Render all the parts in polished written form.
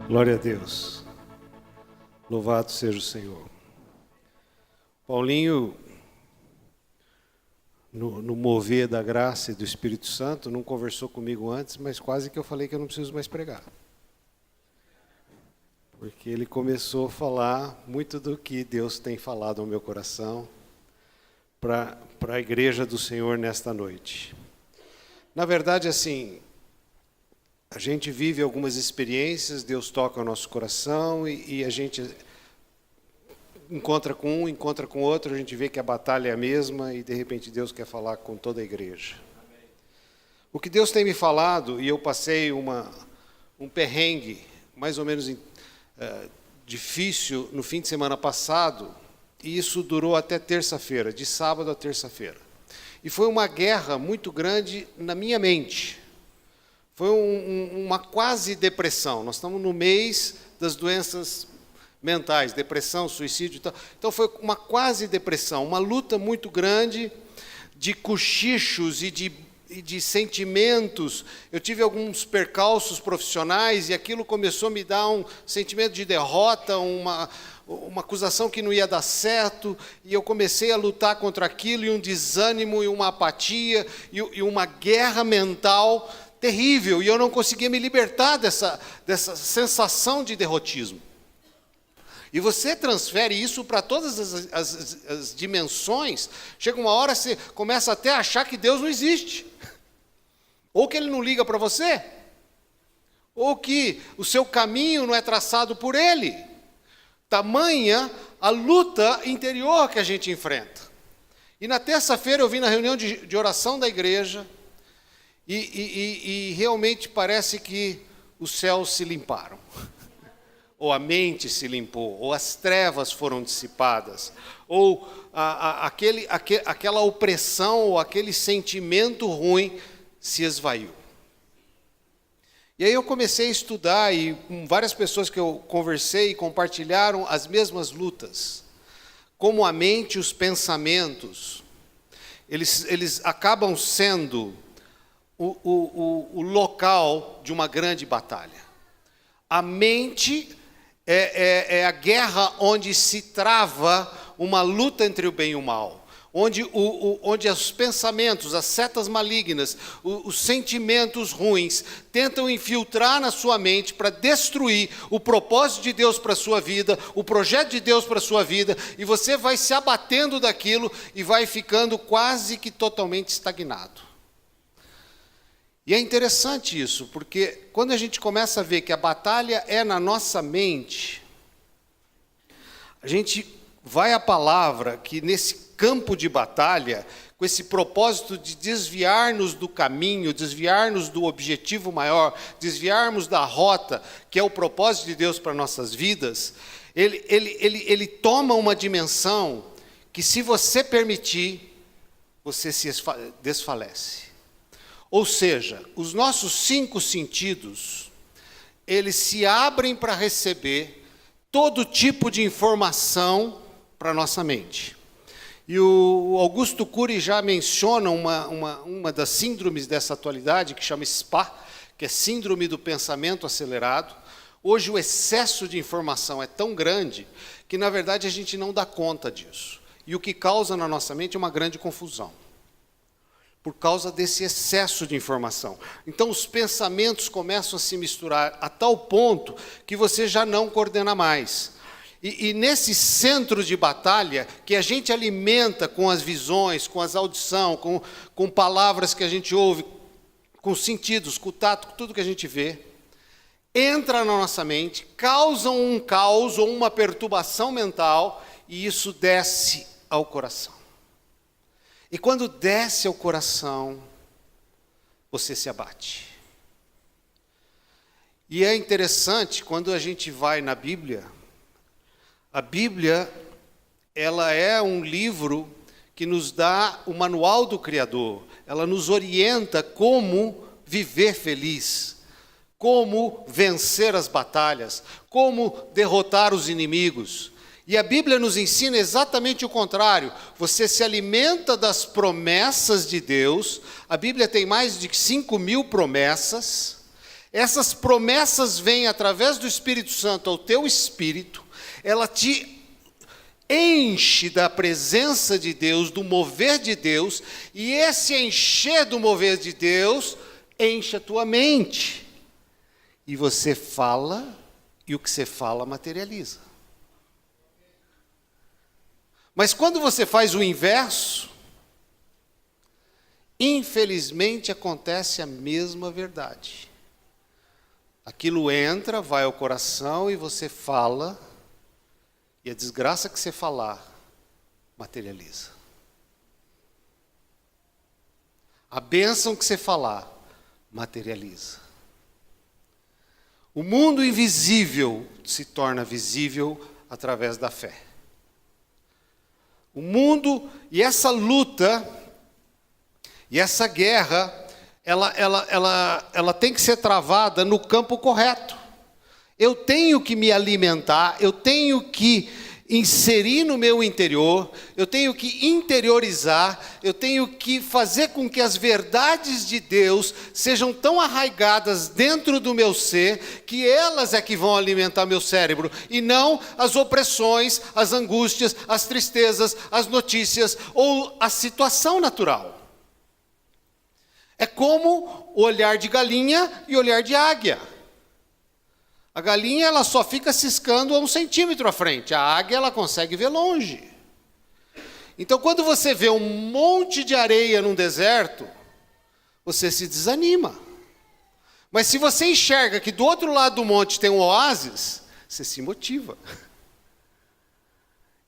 Glória a Deus. Louvado seja o Senhor. Paulinho, no mover da graça e do Espírito Santo, não conversou comigo antes, mas quase que eu falei que eu não preciso mais pregar. Porque ele começou a falar muito do que Deus tem falado ao meu coração para a igreja do Senhor nesta noite. Na verdade, assim, a gente vive algumas experiências, Deus toca o nosso coração e a gente encontra com um, encontra com outro, a gente vê que a batalha é a mesma e de repente Deus quer falar com toda a igreja. O que Deus tem me falado, e eu passei um perrengue mais ou menos difícil no fim de semana passado, e isso durou até terça-feira, de sábado a terça-feira. E foi uma guerra muito grande na minha mente. Foi uma quase depressão. Nós estamos no mês das doenças mentais, depressão, suicídio e tal. Então foi uma quase depressão, uma luta muito grande de cochichos e de sentimentos. Eu tive alguns percalços profissionais e aquilo começou a me dar um sentimento de derrota, uma acusação que não ia dar certo, e eu comecei a lutar contra aquilo, e um desânimo, e uma apatia, e uma guerra mental terrível, e eu não conseguia me libertar dessa sensação de derrotismo. E você transfere isso para todas as dimensões, chega uma hora você começa até a achar que Deus não existe, ou que Ele não liga para você, ou que o seu caminho não é traçado por Ele. Tamanha a luta interior que a gente enfrenta. E na terça-feira eu vim na reunião de oração da igreja, e realmente parece que os céus se limparam, ou a mente se limpou, ou as trevas foram dissipadas, ou aquela opressão, ou aquele sentimento ruim se esvaiu. E aí eu comecei a estudar, e com várias pessoas que eu conversei compartilharam as mesmas lutas, como a mente e os pensamentos, eles acabam sendo o local de uma grande batalha. A mente é a guerra onde se trava uma luta entre o bem e o mal, onde os pensamentos, as setas malignas, os sentimentos ruins tentam infiltrar na sua mente para destruir o propósito de Deus para a sua vida, o projeto de Deus para a sua vida, e você vai se abatendo daquilo e vai ficando quase que totalmente estagnado. E é interessante isso, porque quando a gente começa a ver que a batalha é na nossa mente, a gente vai à palavra que nesse campo de batalha, com esse propósito de desviar-nos do caminho, desviar-nos do objetivo maior, desviarmos da rota, que é o propósito de Deus para nossas vidas, ele toma uma dimensão que, se você permitir, você se desfalece. Ou seja, os nossos 5 sentidos, eles se abrem para receber todo tipo de informação para a nossa mente. E o Augusto Cury já menciona uma das síndromes dessa atualidade, que chama SPA, que é Síndrome do Pensamento Acelerado. Hoje o excesso de informação é tão grande que, na verdade, a gente não dá conta disso. E o que causa na nossa mente é uma grande confusão, por causa desse excesso de informação. Então os pensamentos começam a se misturar a tal ponto que você já não coordena mais. E nesse centro de batalha, que a gente alimenta com as visões, com as audições, com palavras que a gente ouve, com sentidos, com o tato, com tudo que a gente vê, entra na nossa mente, causa um caos ou uma perturbação mental, e isso desce ao coração. E quando desce ao coração, você se abate. E é interessante, quando a gente vai na Bíblia, a Bíblia, ela é um livro que nos dá o manual do Criador. Ela nos orienta como viver feliz, como vencer as batalhas, como derrotar os inimigos. E a Bíblia nos ensina exatamente o contrário. Você se alimenta das promessas de Deus. A Bíblia tem mais de 5.000 promessas. Essas promessas vêm através do Espírito Santo ao teu espírito, ela te enche da presença de Deus, do mover de Deus, e esse encher do mover de Deus enche a tua mente. E você fala, e o que você fala materializa. Mas quando você faz o inverso, infelizmente acontece a mesma verdade. Aquilo entra, vai ao coração e você fala, e a desgraça que você falar, materializa. A bênção que você falar, materializa. O mundo invisível se torna visível através da fé. O mundo e essa luta, e essa guerra, ela tem que ser travada no campo correto. Eu tenho que me alimentar, eu tenho que inserir no meu interior, eu tenho que interiorizar, eu tenho que fazer com que as verdades de Deus sejam tão arraigadas dentro do meu ser, que elas é que vão alimentar meu cérebro, e não as opressões, as angústias, as tristezas, as notícias, ou a situação natural. É como o olhar de galinha e o olhar de águia. A galinha ela só fica ciscando a 1 centímetro à frente. A águia ela consegue ver longe. Então quando você vê um monte de areia num deserto, você se desanima. Mas se você enxerga que do outro lado do monte tem um oásis, você se motiva.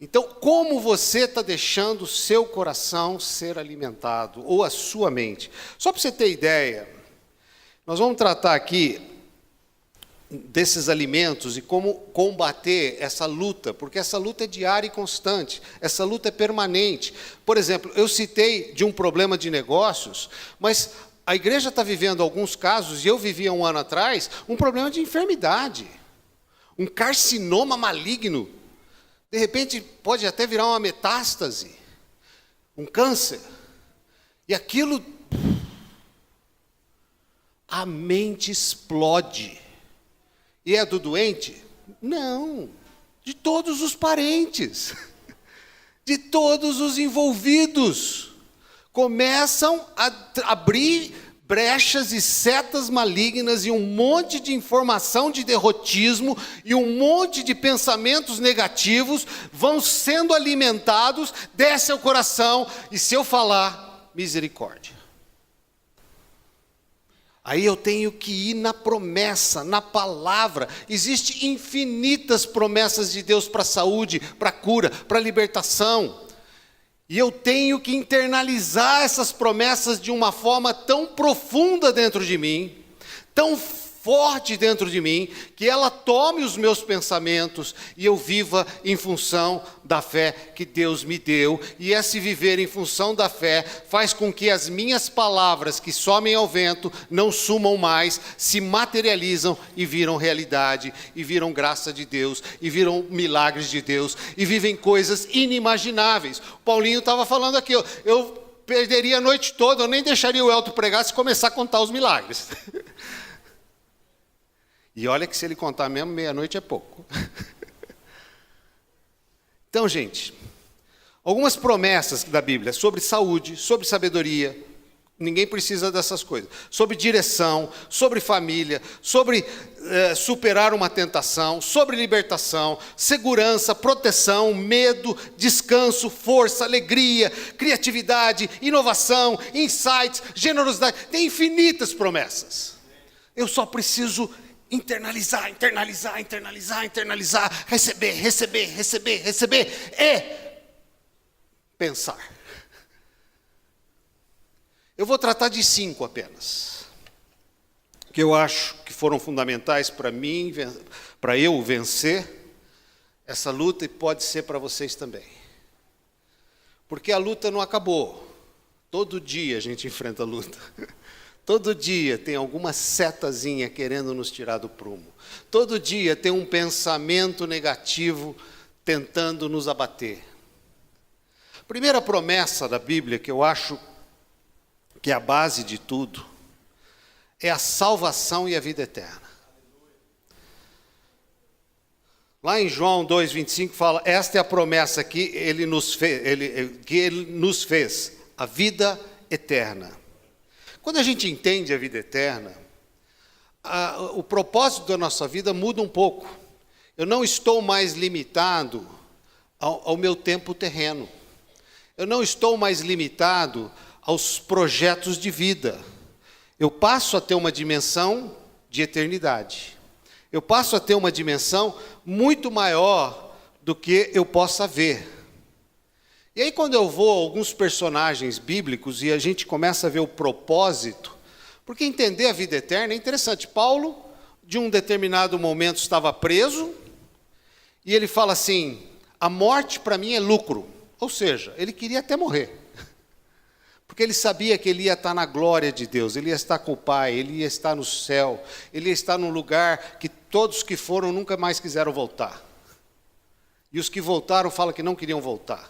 Então, como você está deixando o seu coração ser alimentado, ou a sua mente? Só para você ter ideia, nós vamos tratar aqui desses alimentos e como combater essa luta, porque essa luta é diária e constante, essa luta é permanente. Por exemplo, eu citei de um problema de negócios, mas a igreja está vivendo alguns casos, e eu vivia 1 ano atrás, um problema de enfermidade, um carcinoma maligno. De repente, pode até virar uma metástase, um câncer. E aquilo, a mente explode. E é do doente? Não, de todos os parentes, de todos os envolvidos. Começam a abrir brechas e setas malignas e um monte de informação de derrotismo e um monte de pensamentos negativos vão sendo alimentados, desce ao coração, e se eu falar, misericórdia. Aí eu tenho que ir na promessa, na palavra. Existem infinitas promessas de Deus para a saúde, para a cura, para a libertação. E eu tenho que internalizar essas promessas de uma forma tão profunda dentro de mim, tão forte dentro de mim, que ela tome os meus pensamentos e eu viva em função da fé que Deus me deu. E esse viver em função da fé faz com que as minhas palavras que somem ao vento não sumam mais, se materializam e viram realidade, e viram graça de Deus, e viram milagres de Deus, e vivem coisas inimagináveis. O Paulinho estava falando aqui, eu perderia a noite toda, eu nem deixaria o Elton pregar se começar a contar os milagres. E olha que se ele contar mesmo, meia-noite é pouco. Então, gente, algumas promessas da Bíblia sobre saúde, sobre sabedoria, ninguém precisa dessas coisas. Sobre direção, sobre família, sobre superar uma tentação, sobre libertação, segurança, proteção, medo, descanso, força, alegria, criatividade, inovação, insights, generosidade. Tem infinitas promessas. Eu só preciso internalizar, receber e pensar. Eu vou tratar de 5 apenas, que eu acho que foram fundamentais para mim, para eu vencer essa luta, e pode ser para vocês também. Porque a luta não acabou. Todo dia a gente enfrenta a luta. Todo dia tem alguma setazinha querendo nos tirar do prumo. Todo dia tem um pensamento negativo tentando nos abater. A primeira promessa da Bíblia, que eu acho que é a base de tudo, é a salvação e a vida eterna. Lá em João 2,25 fala, esta é a promessa que ele nos fez, a vida eterna. Quando a gente entende a vida eterna, o propósito da nossa vida muda um pouco. Eu não estou mais limitado ao meu tempo terreno. Eu não estou mais limitado aos projetos de vida. Eu passo a ter uma dimensão de eternidade. Eu passo a ter uma dimensão muito maior do que eu possa ver. E aí quando eu vou a alguns personagens bíblicos e a gente começa a ver o propósito, porque entender a vida eterna é interessante. Paulo, de um determinado momento, estava preso, e ele fala assim, a morte para mim é lucro. Ou seja, ele queria até morrer. Porque ele sabia que ele ia estar na glória de Deus, ele ia estar com o Pai, ele ia estar no céu, ele ia estar num lugar que todos que foram nunca mais quiseram voltar. E os que voltaram falam que não queriam voltar.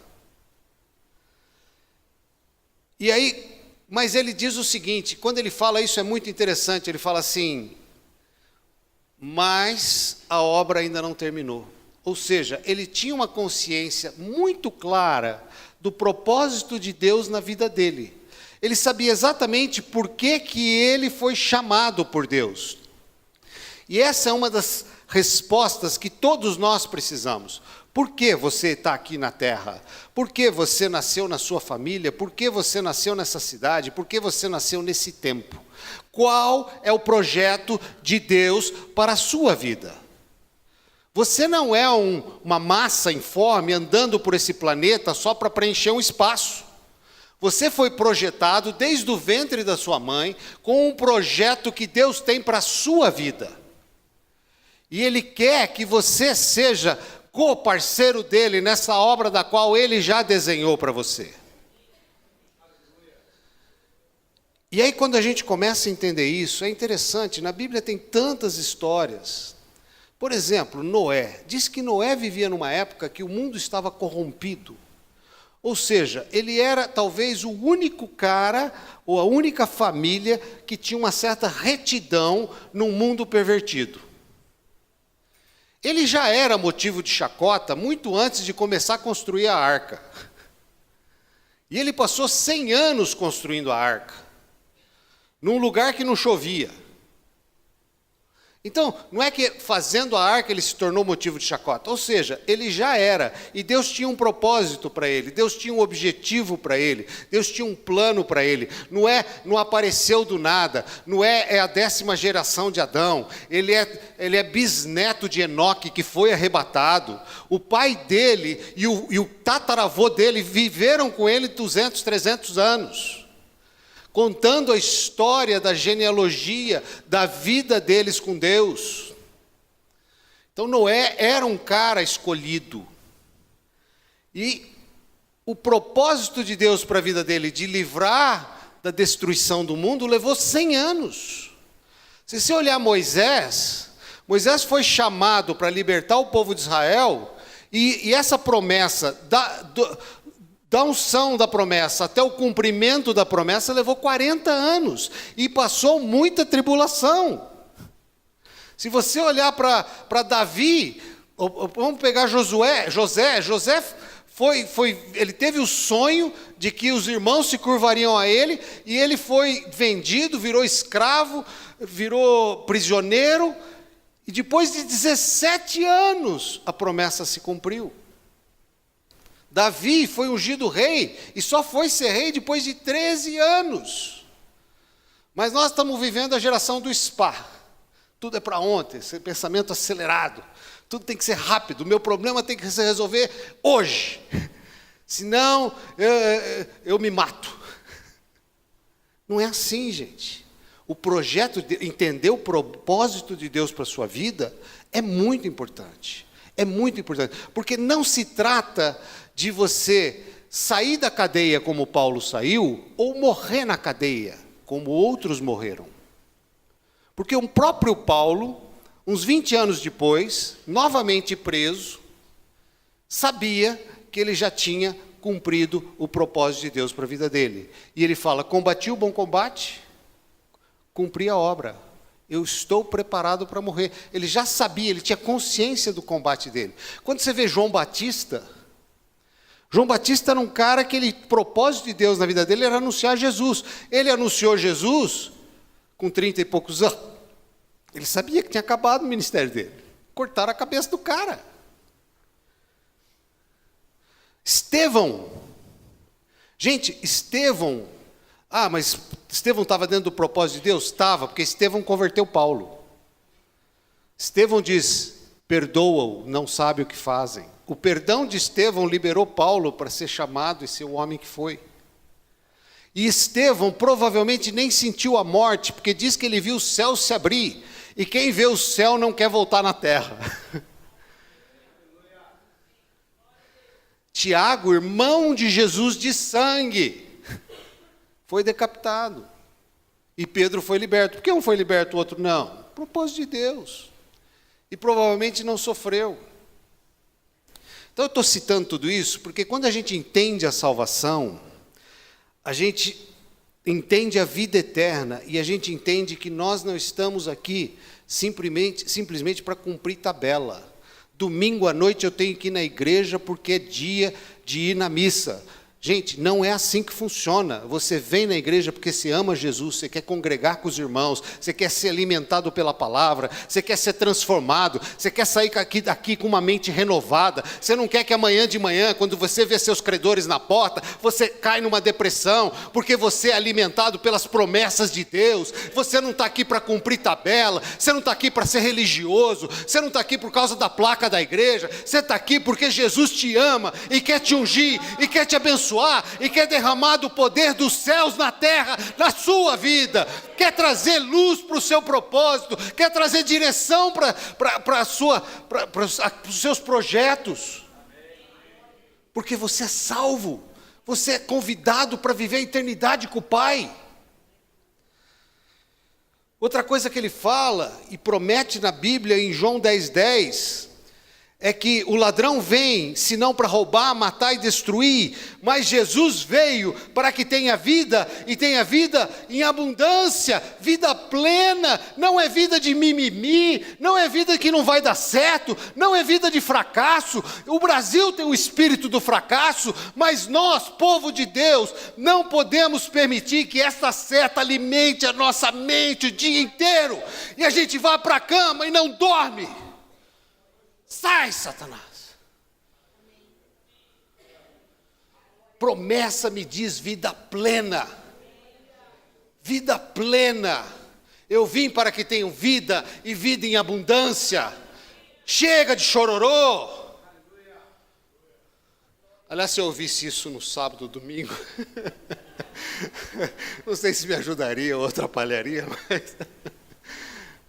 E aí, mas ele diz o seguinte, quando ele fala isso é muito interessante, ele fala assim, mas a obra ainda não terminou. Ou seja, ele tinha uma consciência muito clara do propósito de Deus na vida dele. Ele sabia exatamente por que ele foi chamado por Deus. E essa é uma das respostas que todos nós precisamos. Por que você está aqui na terra? Por que você nasceu na sua família? Por que você nasceu nessa cidade? Por que você nasceu nesse tempo? Qual é o projeto de Deus para a sua vida? Você não é uma massa informe andando por esse planeta só para preencher um espaço. Você foi projetado desde o ventre da sua mãe com um projeto que Deus tem para a sua vida. E Ele quer que você seja co-parceiro dele nessa obra da qual Ele já desenhou para você. E aí quando a gente começa a entender isso, é interessante, na Bíblia tem tantas histórias. Por exemplo, Noé. Diz que Noé vivia numa época que o mundo estava corrompido. Ou seja, ele era talvez o único cara ou a única família que tinha uma certa retidão num mundo pervertido. Ele já era motivo de chacota muito antes de começar a construir a arca. E ele passou 100 anos construindo a arca, num lugar que não chovia. Então, não é que fazendo a arca ele se tornou motivo de chacota, ou seja, ele já era, e Deus tinha um propósito para ele, Deus tinha um objetivo para ele, Deus tinha um plano para ele, não apareceu do nada, Noé é a 10ª geração de Adão, ele é bisneto de Enoque que foi arrebatado, o pai dele e o tataravô dele viveram com ele 200, 300 anos. Contando a história da genealogia, da vida deles com Deus. Então Noé era um cara escolhido. E o propósito de Deus para a vida dele, de livrar da destruição do mundo, levou 100 anos. Se você olhar Moisés foi chamado para libertar o povo de Israel, e essa promessa da unção da promessa até o cumprimento da promessa levou 40 anos e passou muita tribulação. Se você olhar para Davi, vamos pegar José ele teve o sonho de que os irmãos se curvariam a ele, e ele foi vendido, virou escravo, virou prisioneiro, e depois de 17 anos a promessa se cumpriu. Davi foi ungido rei, e só foi ser rei depois de 13 anos. Mas nós estamos vivendo a geração do spa. Tudo é para ontem, esse pensamento acelerado. Tudo tem que ser rápido, o meu problema tem que se resolver hoje. Senão, eu me mato. Não é assim, gente. O projeto, entender o propósito de Deus para a sua vida, é muito importante. É muito importante, porque não se trata de você sair da cadeia como Paulo saiu, ou morrer na cadeia, como outros morreram. Porque o próprio Paulo, uns 20 anos depois, novamente preso, sabia que ele já tinha cumprido o propósito de Deus para a vida dele. E ele fala, combati o bom combate, cumprir a obra. Eu estou preparado para morrer. Ele já sabia, ele tinha consciência do combate dele. Quando você vê João Batista era um cara que o propósito de Deus na vida dele era anunciar Jesus. Ele anunciou Jesus com 30 e poucos anos. Ele sabia que tinha acabado o ministério dele. Cortaram a cabeça do cara. Estevão. Gente, Estevão. Mas Estevão estava dentro do propósito de Deus? Estava, porque Estevão converteu Paulo. Estevão diz, perdoa-o, não sabe o que fazem. O perdão de Estevão liberou Paulo para ser chamado e ser o homem que foi. E Estevão provavelmente nem sentiu a morte, porque diz que ele viu o céu se abrir. E quem vê o céu não quer voltar na terra. Tiago, irmão de Jesus de sangue, foi decapitado. E Pedro foi liberto. Por que um foi liberto, o outro não? Propósito de Deus. E provavelmente não sofreu. Então eu estou citando tudo isso porque quando a gente entende a salvação, a gente entende a vida eterna e a gente entende que nós não estamos aqui simplesmente para cumprir tabela. Domingo à noite eu tenho que ir na igreja porque é dia de ir na missa. Gente, não é assim que funciona. Você vem na igreja porque você ama Jesus, você quer congregar com os irmãos, você quer ser alimentado pela palavra, você quer ser transformado, você quer sair daqui com uma mente renovada. Você não quer que amanhã de manhã, quando você vê seus credores na porta, você cai numa depressão, porque você é alimentado pelas promessas de Deus. Você não está aqui para cumprir tabela, você não está aqui para ser religioso, você não está aqui por causa da placa da igreja, você está aqui porque Jesus te ama e quer te ungir e quer te abençoar. E quer derramar do poder dos céus na terra, na sua vida, quer trazer luz para o seu propósito, quer trazer direção para os seus projetos, porque você é salvo, você é convidado para viver a eternidade com o Pai. Outra coisa que ele fala e promete na Bíblia, em João 10:10, é que o ladrão vem, senão para roubar, matar e destruir, mas Jesus veio para que tenha vida, e tenha vida em abundância, vida plena. Não é vida de mimimi, não é vida que não vai dar certo, não é vida de fracasso. O Brasil tem o espírito do fracasso, mas nós, povo de Deus, não podemos permitir que esta seta alimente a nossa mente o dia inteiro, e a gente vá para a cama e não dorme. Sai, Satanás. Promessa me diz vida plena. Vida plena. Eu vim para que tenham vida e vida em abundância. Chega de chororô. Aliás, se eu ouvisse isso no sábado, domingo, não sei se me ajudaria ou atrapalharia,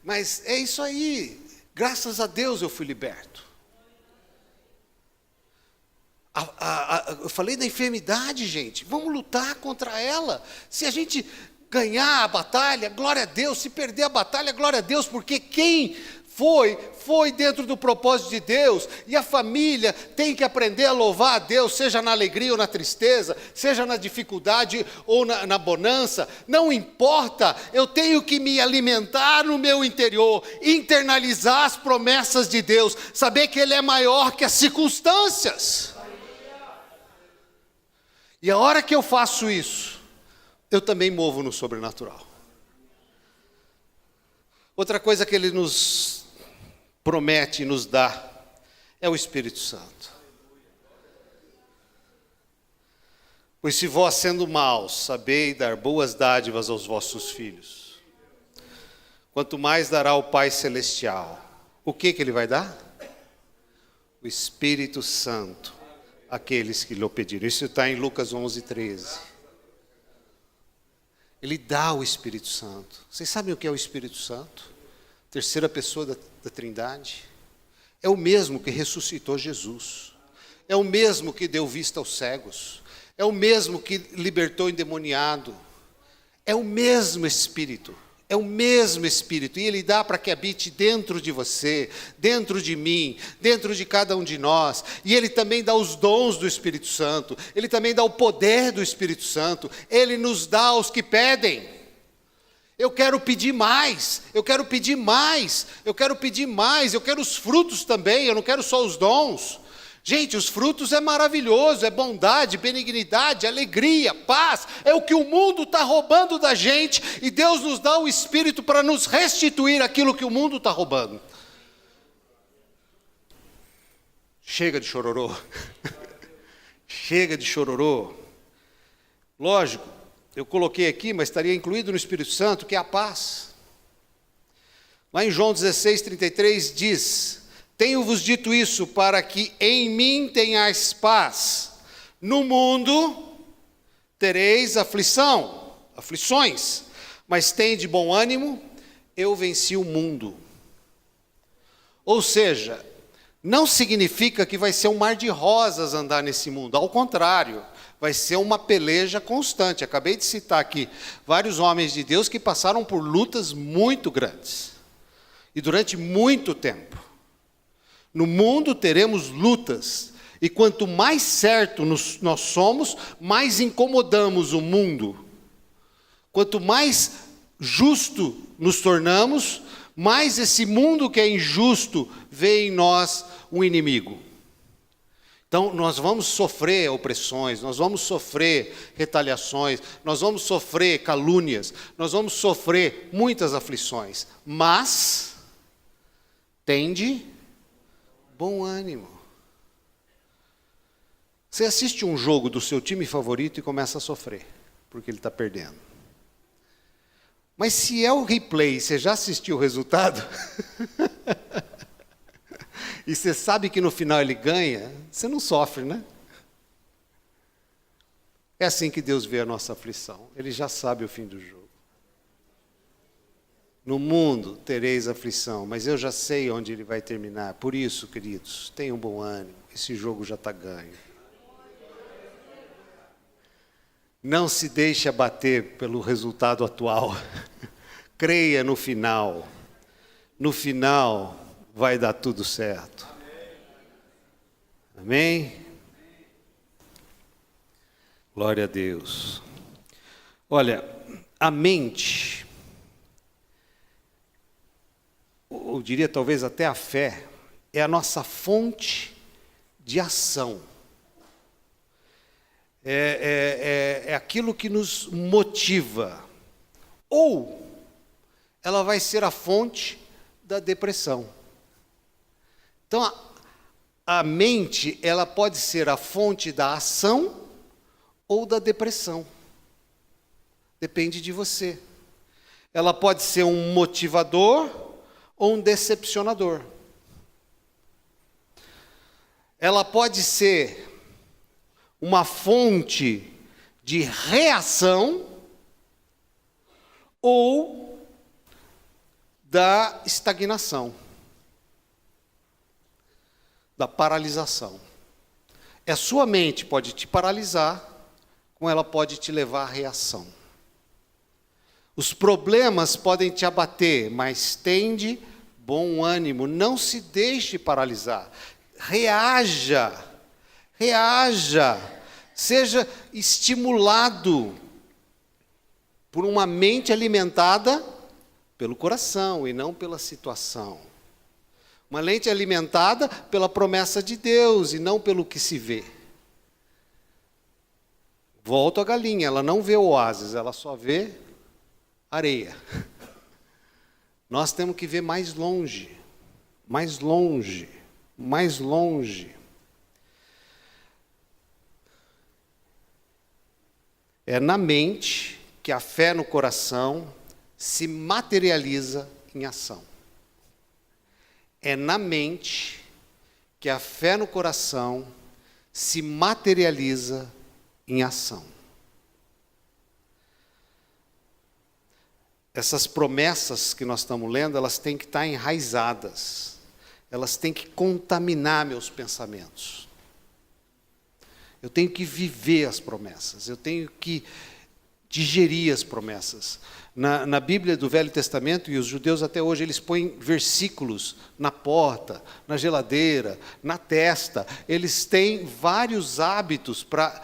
mas é isso aí. Graças a Deus eu fui liberto. Eu falei da enfermidade, gente. Vamos lutar contra ela. Se a gente ganhar a batalha, glória a Deus. Se perder a batalha, glória a Deus. Porque quem foi dentro do propósito de Deus. E a família tem que aprender a louvar a Deus, seja na alegria ou na tristeza, seja na dificuldade ou na bonança. Não importa, eu tenho que me alimentar no meu interior, internalizar as promessas de Deus, saber que Ele é maior que as circunstâncias. E a hora que eu faço isso, eu também movo no sobrenatural. Outra coisa que Ele nos promete e nos dá é o Espírito Santo. Pois se vós, sendo maus, sabeis dar boas dádivas aos vossos filhos, quanto mais dará o Pai Celestial. O que Ele vai dar? O Espírito Santo àqueles que lhe pediram. Isso está em Lucas 11:13. Ele dá o Espírito Santo. Vocês sabem o que é o Espírito Santo? Terceira pessoa da Trindade. É o mesmo que ressuscitou Jesus. É o mesmo que deu vista aos cegos. É o mesmo que libertou o endemoniado. É o mesmo Espírito. É o mesmo Espírito. E Ele dá para que habite dentro de você, dentro de mim, dentro de cada um de nós. E Ele também dá os dons do Espírito Santo. Ele também dá o poder do Espírito Santo. Ele nos dá aos que pedem. Eu quero pedir mais, eu quero pedir mais, eu quero pedir mais, eu quero os frutos também, eu não quero só os dons. Gente, os frutos é maravilhoso, é bondade, benignidade, alegria, paz, é o que o mundo está roubando da gente, e Deus nos dá o Espírito para nos restituir aquilo que o mundo está roubando. Chega de chororô, chega de chororô. Lógico, eu coloquei aqui, mas estaria incluído no Espírito Santo, que é a paz. Lá em João 16:33 diz: tenho-vos dito isso para que em mim tenhais paz. No mundo tereis aflições, mas tende bom ânimo, eu venci o mundo. Ou seja, não significa que vai ser um mar de rosas andar nesse mundo, ao contrário, vai ser uma peleja constante. Acabei de citar aqui vários homens de Deus que passaram por lutas muito grandes, e durante muito tempo. No mundo teremos lutas, e quanto mais certo nós somos, mais incomodamos o mundo. Quanto mais justo nos tornamos, mais esse mundo que é injusto vê em nós um inimigo. Então nós vamos sofrer opressões, nós vamos sofrer retaliações, nós vamos sofrer calúnias, nós vamos sofrer muitas aflições, mas tende bom ânimo. Você assiste um jogo do seu time favorito e começa a sofrer, porque ele está perdendo. Mas se é o replay, você já assistiu o resultado? E você sabe que no final ele ganha, você não sofre, né? É assim que Deus vê a nossa aflição. Ele já sabe o fim do jogo. No mundo tereis aflição, mas eu já sei onde ele vai terminar. Por isso, queridos, tenham bom ânimo. Esse jogo já está ganho. Não se deixe abater pelo resultado atual. Creia no final. No final vai dar tudo certo. Amém? Glória a Deus. Olha, a mente, eu diria talvez até a fé, é a nossa fonte de ação. É aquilo que nos motiva. Ou ela vai ser a fonte da depressão. Então, a mente, ela pode ser a fonte da ação ou da depressão. Depende de você. Ela pode ser um motivador ou um decepcionador. Ela pode ser uma fonte de reação ou da estagnação, da paralisação. A sua mente pode te paralisar, como ela pode te levar à reação. Os problemas podem te abater, mas tende bom ânimo, não se deixe paralisar. Reaja, seja estimulado por uma mente alimentada pelo coração e não pela situação. Uma mente alimentada pela promessa de Deus e não pelo que se vê. Volto à galinha, ela não vê oásis, ela só vê areia. Nós temos que ver mais longe, mais longe, mais longe. É na mente que a fé no coração se materializa em ação. É na mente que a fé no coração se materializa em ação. Essas promessas que nós estamos lendo, elas têm que estar enraizadas. Elas têm que contaminar meus pensamentos. Eu tenho que viver as promessas. Eu tenho que digerir as promessas. Na Bíblia do Velho Testamento, e os judeus até hoje, eles põem versículos na porta, na geladeira, na testa. Eles têm vários hábitos para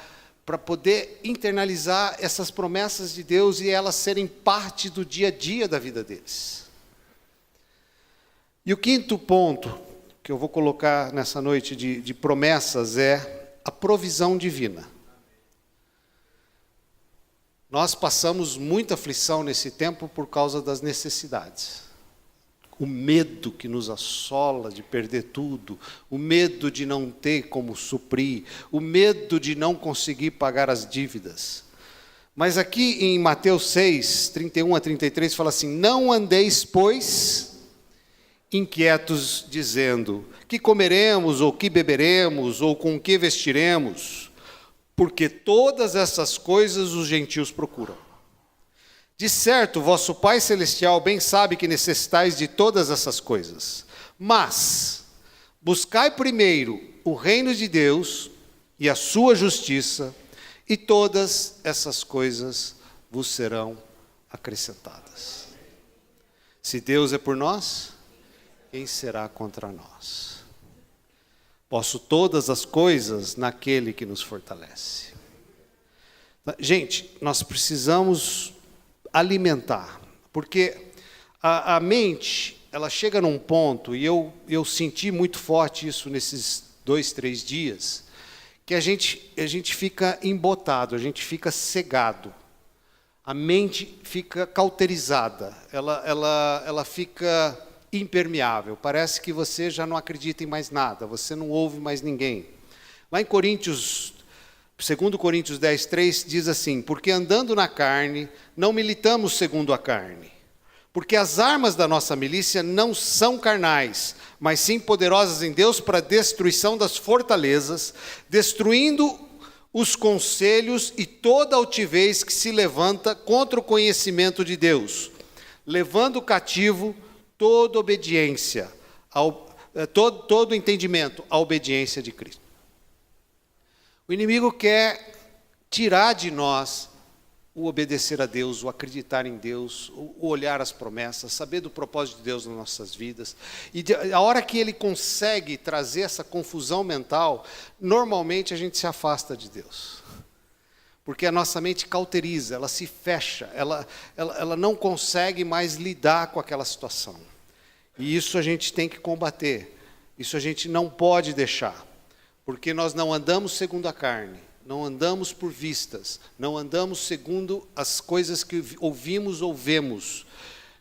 para poder internalizar essas promessas de Deus e elas serem parte do dia a dia da vida deles. E o quinto ponto que eu vou colocar nessa noite de promessas é a provisão divina. Nós passamos muita aflição nesse tempo por causa das necessidades. O medo que nos assola de perder tudo, o medo de não ter como suprir, o medo de não conseguir pagar as dívidas. Mas aqui em Mateus 6, 31 a 33, fala assim: não andeis, pois, inquietos, dizendo, que comeremos, ou que beberemos, ou com que vestiremos, porque todas essas coisas os gentios procuram. De certo, vosso Pai Celestial bem sabe que necessitais de todas essas coisas. Mas, buscai primeiro o reino de Deus e a sua justiça, e todas essas coisas vos serão acrescentadas. Se Deus é por nós, quem será contra nós? Posso todas as coisas naquele que nos fortalece. Gente, nós precisamos alimentar, porque a mente, ela chega num ponto, e eu senti muito forte isso nesses 2, 3 dias, que a gente fica embotado, a gente fica cegado, a mente fica cauterizada, ela fica impermeável, parece que você já não acredita em mais nada, você não ouve mais ninguém. Lá em Coríntios 2 Coríntios 10, 3 diz assim: porque andando na carne, não militamos segundo a carne. Porque as armas da nossa milícia não são carnais, mas sim poderosas em Deus para a destruição das fortalezas, destruindo os conselhos e toda altivez que se levanta contra o conhecimento de Deus, levando cativo toda obediência, todo entendimento à obediência de Cristo. O inimigo quer tirar de nós o obedecer a Deus, o acreditar em Deus, o olhar as promessas, saber do propósito de Deus nas nossas vidas. E a hora que ele consegue trazer essa confusão mental, normalmente a gente se afasta de Deus. Porque a nossa mente cauteriza, ela se fecha, ela não consegue mais lidar com aquela situação. E isso a gente tem que combater, isso a gente não pode deixar. Porque nós não andamos segundo a carne, não andamos por vistas, não andamos segundo as coisas que ouvimos ou vemos.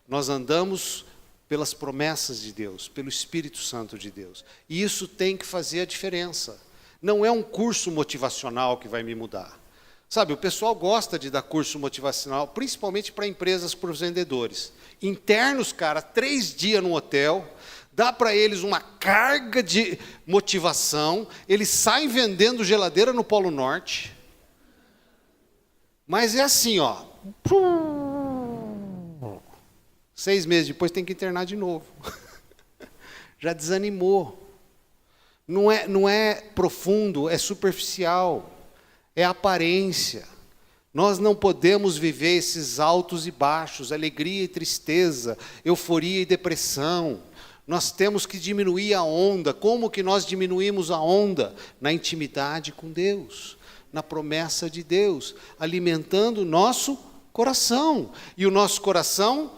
Nós andamos pelas promessas de Deus, pelo Espírito Santo de Deus. E isso tem que fazer a diferença. Não é um curso motivacional que vai me mudar. Sabe, o pessoal gosta de dar curso motivacional, principalmente para empresas, para os vendedores. Internos, cara, 3 dias no hotel, dá para eles uma carga de motivação, eles saem vendendo geladeira no Polo Norte. Mas é assim, ó. 6 meses depois tem que internar de novo. Já desanimou. Não é profundo, é superficial. É aparência. Nós não podemos viver esses altos e baixos, alegria e tristeza, euforia e depressão. Nós temos que diminuir a onda. Como que nós diminuímos a onda? Na intimidade com Deus, na promessa de Deus, alimentando o nosso coração. E o nosso coração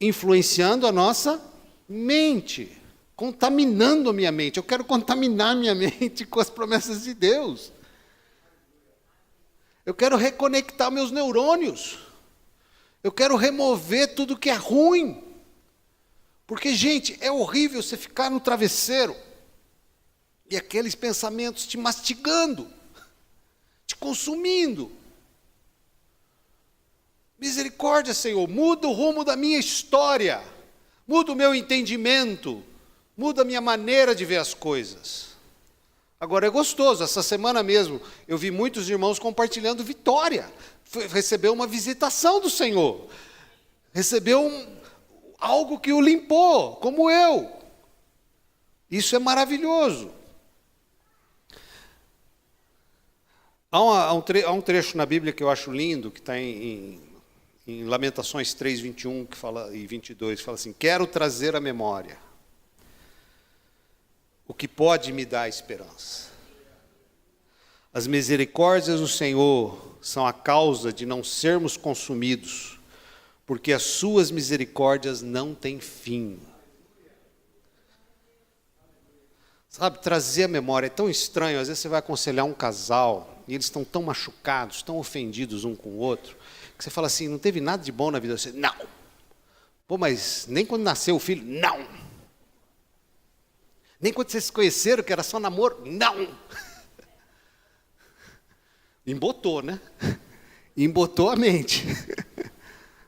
influenciando a nossa mente, contaminando a minha mente. Eu quero contaminar minha mente com as promessas de Deus. Eu quero reconectar meus neurônios. Eu quero remover tudo que é ruim. Porque, gente, é horrível você ficar no travesseiro e aqueles pensamentos te mastigando, te consumindo. Misericórdia, Senhor, muda o rumo da minha história, muda o meu entendimento, muda a minha maneira de ver as coisas. Agora é gostoso, essa semana mesmo eu vi muitos irmãos compartilhando vitória, recebeu uma visitação do Senhor, recebeu algo que o limpou, como eu. Isso é maravilhoso. Há um trecho na Bíblia que eu acho lindo, que está em Lamentações 3, 21 e 22, que fala assim: quero trazer à memória o que pode me dar esperança. As misericórdias do Senhor são a causa de não sermos consumidos, porque as suas misericórdias não têm fim. Sabe, trazer a memória é tão estranho. Às vezes você vai aconselhar um casal e eles estão tão machucados, tão ofendidos um com o outro, que você fala assim, não teve nada de bom na vida. Você, não. Pô, mas nem quando nasceu o filho, não. Nem quando vocês se conheceram, que era só namoro, não. Embotou, né? Embotou a mente.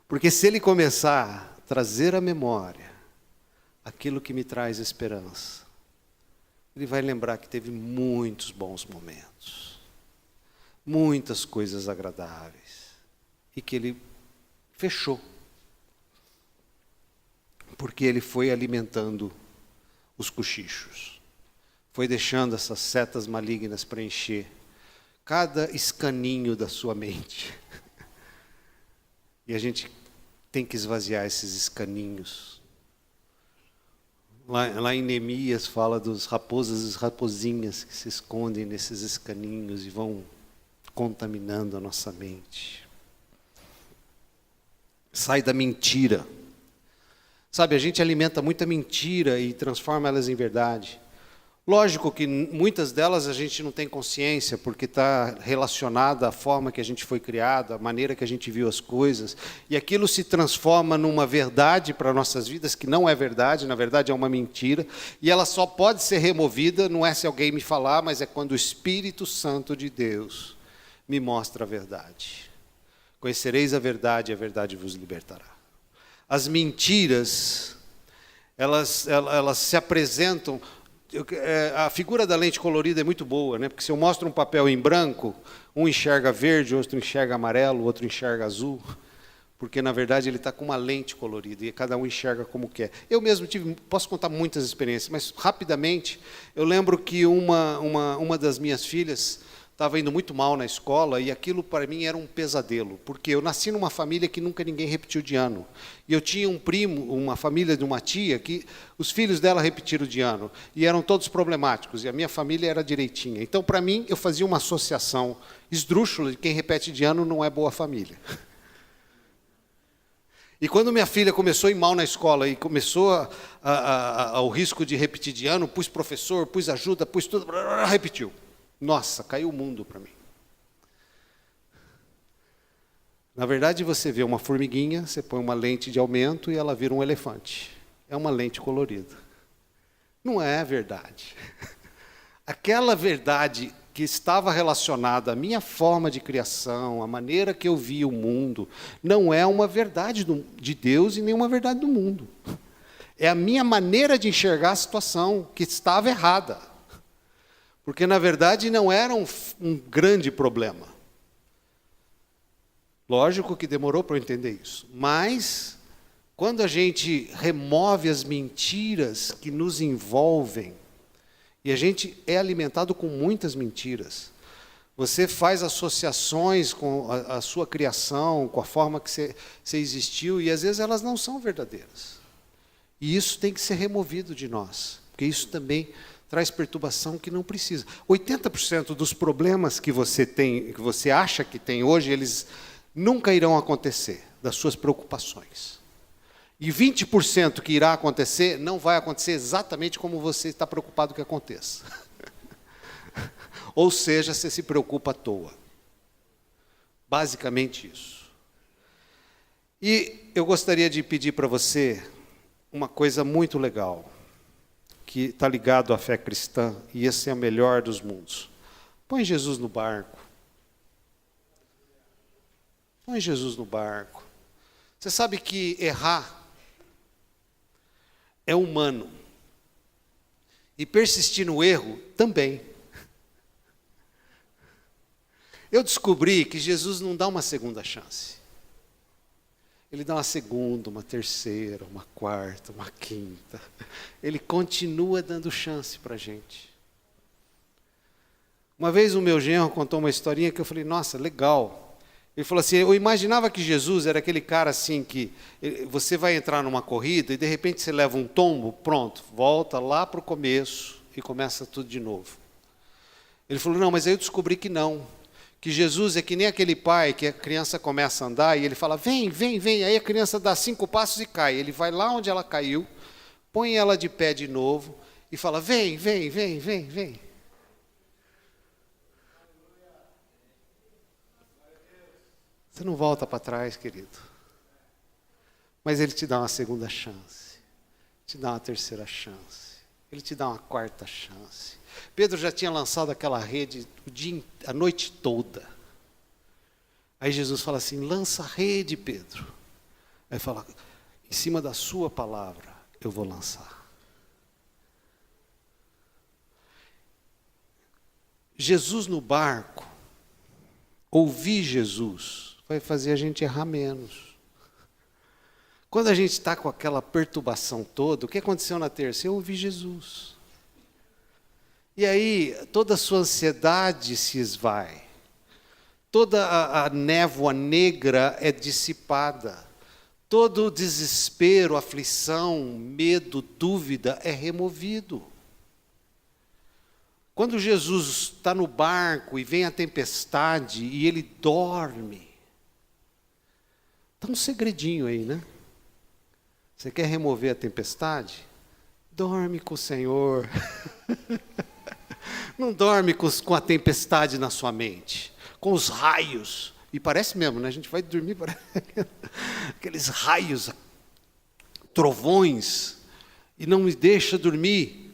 Porque se ele começar a trazer à memória aquilo que me traz esperança, ele vai lembrar que teve muitos bons momentos, muitas coisas agradáveis, e que ele fechou, porque ele foi alimentando os cochichos, foi deixando essas setas malignas preencher cada escaninho da sua mente. E a gente tem que esvaziar esses escaninhos. Lá em Neemias fala dos raposas e raposinhas que se escondem nesses escaninhos e vão contaminando a nossa mente. Sai da mentira. Sabe, a gente alimenta muita mentira e transforma elas em verdade. Lógico que muitas delas a gente não tem consciência, porque está relacionada à forma que a gente foi criado, à maneira que a gente viu as coisas, e aquilo se transforma numa verdade para nossas vidas, que não é verdade, na verdade é uma mentira, e ela só pode ser removida, não é se alguém me falar, mas é quando o Espírito Santo de Deus me mostra a verdade. Conhecereis a verdade vos libertará. As mentiras, elas se apresentam. A figura da lente colorida é muito boa, né? Porque se eu mostro um papel em branco, um enxerga verde, outro enxerga amarelo, outro enxerga azul, porque na verdade ele está com uma lente colorida e cada um enxerga como quer. Eu mesmo posso contar muitas experiências, mas rapidamente eu lembro que uma das minhas filhas estava indo muito mal na escola e aquilo para mim era um pesadelo, porque eu nasci numa família que nunca ninguém repetiu de ano. E eu tinha um primo, uma família de uma tia, que os filhos dela repetiram de ano, e eram todos problemáticos, e a minha família era direitinha. Então, para mim, eu fazia uma associação esdrúxula de quem repete de ano não é boa família. E quando minha filha começou a ir mal na escola e começou ao risco de repetir de ano, pus professor, pus ajuda, pus tudo, repetiu. Nossa, caiu o mundo para mim. Na verdade, você vê uma formiguinha, você põe uma lente de aumento e ela vira um elefante. É uma lente colorida. Não é verdade. Aquela verdade que estava relacionada à minha forma de criação, à maneira que eu via o mundo, não é uma verdade de Deus e nem uma verdade do mundo. É a minha maneira de enxergar a situação que estava errada. Porque, na verdade, não era um grande problema. Lógico que demorou para eu entender isso. Mas, quando a gente remove as mentiras que nos envolvem, e a gente é alimentado com muitas mentiras, você faz associações com a sua criação, com a forma que você existiu, e às vezes elas não são verdadeiras. E isso tem que ser removido de nós, porque isso também traz perturbação que não precisa. 80% dos problemas que você tem, que você acha que tem hoje, eles nunca irão acontecer, das suas preocupações. E 20% que irá acontecer, não vai acontecer exatamente como você está preocupado que aconteça. Ou seja, você se preocupa à toa. Basicamente isso. E eu gostaria de pedir para você uma coisa muito legal, que está ligado à fé cristã, e esse é o melhor dos mundos. Põe Jesus no barco. Põe Jesus no barco. Você sabe que errar é humano. E persistir no erro também. Eu descobri que Jesus não dá uma segunda chance. Ele dá uma segunda, uma terceira, uma quarta, uma quinta. Ele continua dando chance para a gente. Uma vez o meu genro contou uma historinha que eu falei, nossa, legal. Ele falou assim, eu imaginava que Jesus era aquele cara assim que você vai entrar numa corrida e de repente você leva um tombo, pronto, volta lá para o começo e começa tudo de novo. Ele falou, não, mas aí eu descobri que não. Que Jesus é que nem aquele pai que a criança começa a andar e ele fala, vem, vem, vem. Aí a criança dá 5 passos e cai. Ele vai lá onde ela caiu, põe ela de pé de novo e fala, vem, vem, vem, vem, vem. Você não volta para trás, querido. Mas Ele te dá uma segunda chance. Te dá uma terceira chance. Ele te dá uma quarta chance. Pedro já tinha lançado aquela rede a noite toda. Aí Jesus fala assim, lança a rede, Pedro. Aí fala, em cima da sua palavra, eu vou lançar. Jesus no barco, ouvir Jesus, vai fazer a gente errar menos. Quando a gente está com aquela perturbação toda, o que aconteceu na terça? Eu ouvi Jesus. E aí, toda a sua ansiedade se esvai. Toda a névoa negra é dissipada. Todo o desespero, aflição, medo, dúvida é removido. Quando Jesus está no barco e vem a tempestade e ele dorme, está um segredinho aí, né? Você quer remover a tempestade? Dorme com o Senhor. Não dorme com a tempestade na sua mente, com os raios. E parece mesmo, né? A gente vai dormir, aqueles raios, trovões, e não me deixa dormir.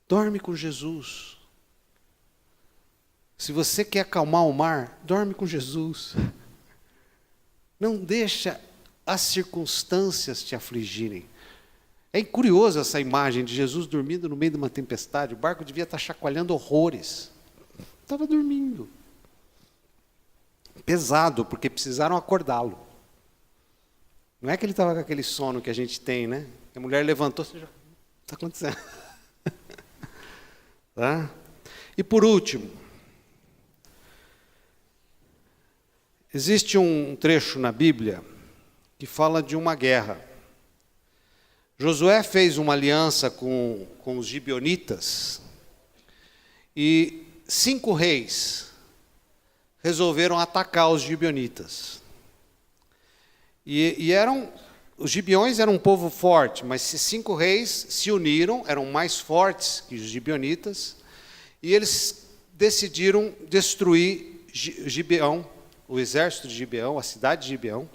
Dorme com Jesus. Se você quer acalmar o mar, dorme com Jesus. Não deixa as circunstâncias te afligirem. É curioso essa imagem de Jesus dormindo no meio de uma tempestade. O barco devia estar chacoalhando horrores. Estava dormindo. Pesado, porque precisaram acordá-lo. Não é que ele estava com aquele sono que a gente tem, né? A mulher levantou, o que está acontecendo? Tá? E por último, existe um trecho na Bíblia que fala de uma guerra. Josué fez uma aliança com os gibeonitas e 5 reis resolveram atacar os gibeonitas. Os gibeões eram um povo forte, mas esses 5 reis se uniram, eram mais fortes que os gibeonitas, e eles decidiram destruir Gibeão, o exército de Gibeão, a cidade de Gibeão.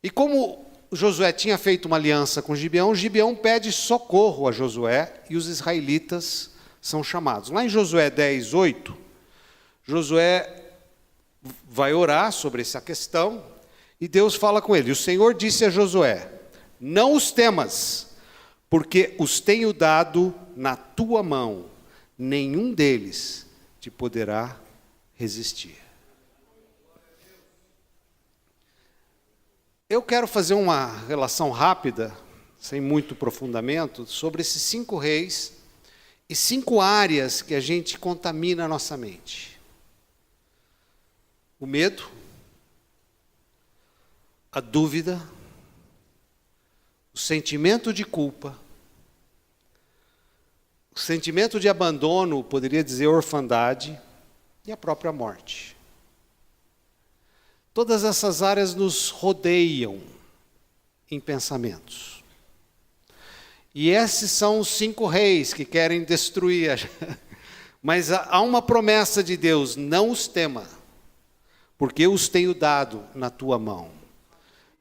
E como Josué tinha feito uma aliança com Gibeão, Gibeão pede socorro a Josué e os israelitas são chamados. Lá em Josué 10:8, Josué vai orar sobre essa questão e Deus fala com ele. O Senhor disse a Josué, não os temas, porque os tenho dado na tua mão, nenhum deles te poderá resistir. Eu quero fazer uma relação rápida, sem muito aprofundamento, sobre esses 5 reis e 5 áreas que a gente contamina a nossa mente. O medo, a dúvida, o sentimento de culpa, o sentimento de abandono, poderia dizer orfandade, e a própria morte. Todas essas áreas nos rodeiam em pensamentos. E esses são os 5 reis que querem destruir. Mas há uma promessa de Deus, não os tema, porque eu os tenho dado na tua mão.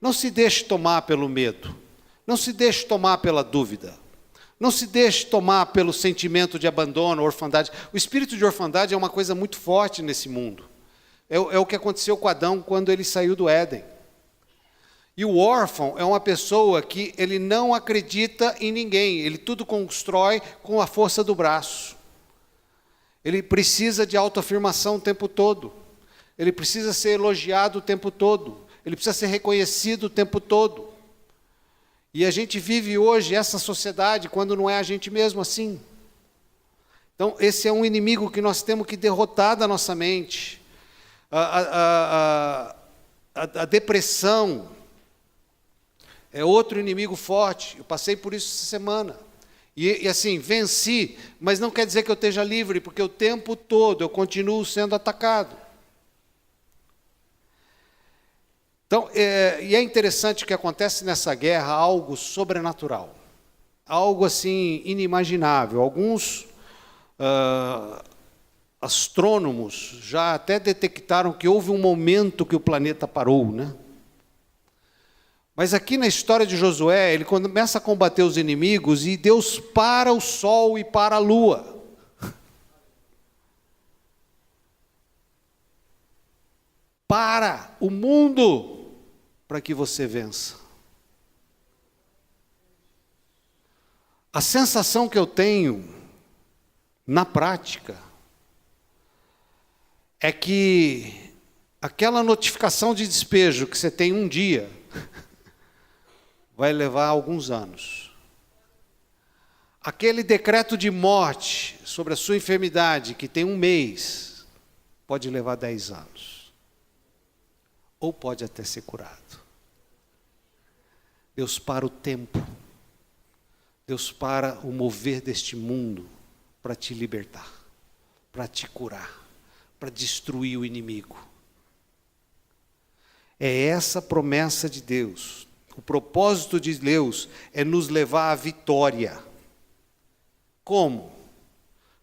Não se deixe tomar pelo medo, não se deixe tomar pela dúvida, não se deixe tomar pelo sentimento de abandono, orfandade. O espírito de orfandade é uma coisa muito forte nesse mundo. É o que aconteceu com Adão quando ele saiu do Éden. E o órfão é uma pessoa que ele não acredita em ninguém, ele tudo constrói com a força do braço. Ele precisa de autoafirmação o tempo todo. Ele precisa ser elogiado o tempo todo. Ele precisa ser reconhecido o tempo todo. E a gente vive hoje essa sociedade quando não é a gente mesmo assim. Então, esse é um inimigo que nós temos que derrotar da nossa mente. A depressão é outro inimigo forte. Eu passei por isso essa semana. E assim, venci, mas não quer dizer que eu esteja livre, porque o tempo todo eu continuo sendo atacado. Então, e é interessante que acontece nessa guerra algo sobrenatural, algo assim inimaginável. Alguns astrônomos já até detectaram que houve um momento que o planeta parou, né? Mas aqui na história de Josué, ele começa a combater os inimigos e Deus para o sol e para a lua. Para o mundo para que você vença. A sensação que eu tenho na prática é que aquela notificação de despejo que você tem um dia vai levar alguns anos. Aquele decreto de morte sobre a sua enfermidade, que tem um mês, pode levar 10 anos. Ou pode até ser curado. Deus para o tempo. Deus para o mover deste mundo para te libertar, para te curar, para destruir o inimigo. É essa promessa de Deus. O propósito de Deus é nos levar à vitória. Como?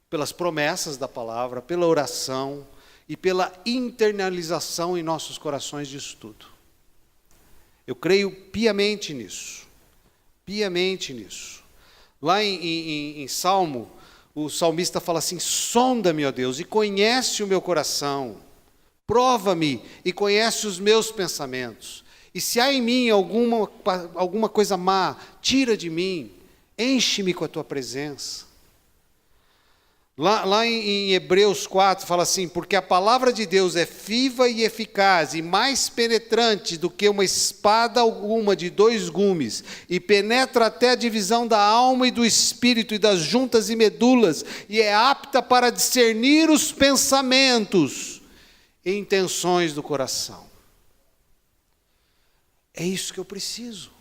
Pelas promessas da palavra, pela oração e pela internalização em nossos corações disso tudo. Eu creio piamente nisso. Piamente nisso. Lá em Salmo, o salmista fala assim: sonda-me, ó Deus, e conhece o meu coração. Prova-me e conhece os meus pensamentos. E se há em mim alguma coisa má, tira de mim, enche-me com a tua presença. Lá em Hebreus 4 fala assim: porque a palavra de Deus é viva e eficaz, e mais penetrante do que uma espada alguma de 2 gumes, e penetra até a divisão da alma e do espírito e das juntas e medulas, e é apta para discernir os pensamentos e intenções do coração. É isso que eu preciso.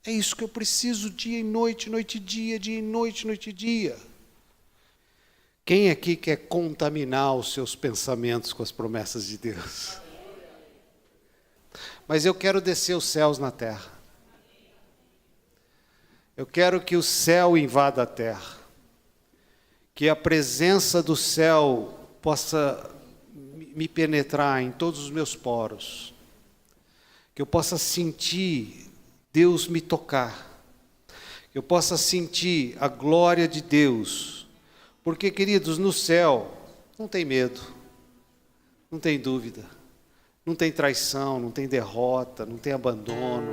É isso que eu preciso dia e noite, noite e dia, dia e noite, noite e dia. Quem aqui quer contaminar os seus pensamentos com as promessas de Deus? Mas eu quero descer os céus na terra. Eu quero que o céu invada a terra. Que a presença do céu possa me penetrar em todos os meus poros. Que eu possa sentir Deus me tocar. Que eu possa sentir a glória de Deus. Porque, queridos, no céu não tem medo, não tem dúvida, não tem traição, não tem derrota, não tem abandono,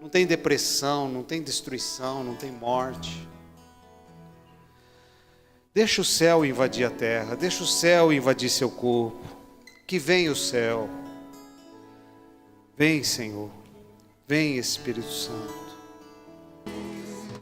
não tem depressão, não tem destruição, não tem morte. Deixa o céu invadir a terra, deixa o céu invadir seu corpo. Que venha o céu. Vem, Senhor. Vem, Espírito Santo.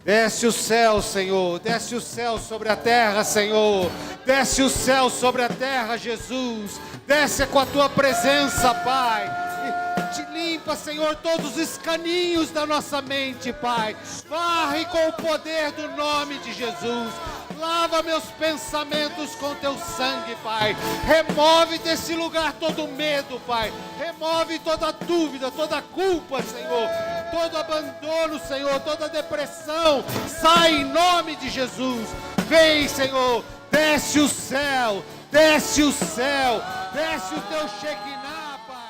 Desce o céu, Senhor. Desce o céu sobre a terra, Senhor. Desce o céu sobre a terra, Jesus. Desce com a tua presença, Pai. E te limpa, Senhor, todos os escaninhos da nossa mente, Pai. Varre com o poder do nome de Jesus. Lava meus pensamentos com teu sangue, Pai. Remove desse lugar todo medo, Pai. Remove toda dúvida, toda culpa, Senhor. Todo abandono, Senhor, toda depressão. Sai em nome de Jesus. Vem, Senhor. Desce o céu. Desce o céu. Desce o teu Shekinah, Pai.